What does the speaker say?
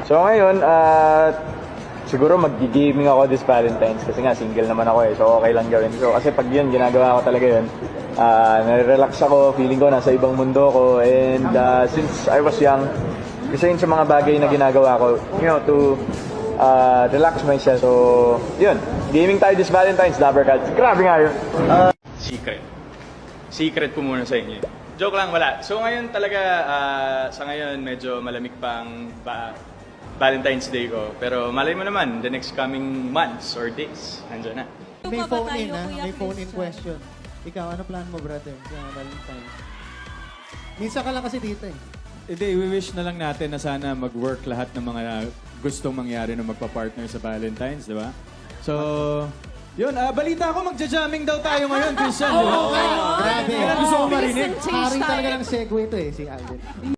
So ngayon, siguro mag-gaming ako this Valentine's kasi nga single naman ako so okay lang gawin. So kasi pag yun, ginagawa ko talaga yun, nare-relax ako, feeling ko nasa ibang mundo ko, and since I was young, kasi yun sa mga bagay na ginagawa ko, to relax myself. So, yun, gaming tayo this Valentine's, Dabber Cats. Grabe nga yun. Secret po muna sa inyo. Joke lang, wala. So ngayon talaga, sa ngayon medyo malamig pang Valentine's Day ko. Pero malay mo naman, the next coming months or days, nandiyan na. May Ano ba phone in, tayo, ha? Kuya May phone in Christian? question. Ikaw, ano plan mo, brother, sa Valentine's? Minsan ka lang kasi dito, eh. Hindi, we-wish na lang natin na sana mag-work lahat ng mga gustong mangyari na magpa-partner sa Valentine's, di ba? So, yun, balita ko, magja-jamming daw tayo ngayon, Christian, di ba? Grabe. Yan ang gusto ko Bilis marinig. ng change Hari talaga tayo. ng segue ito, eh, si Alden.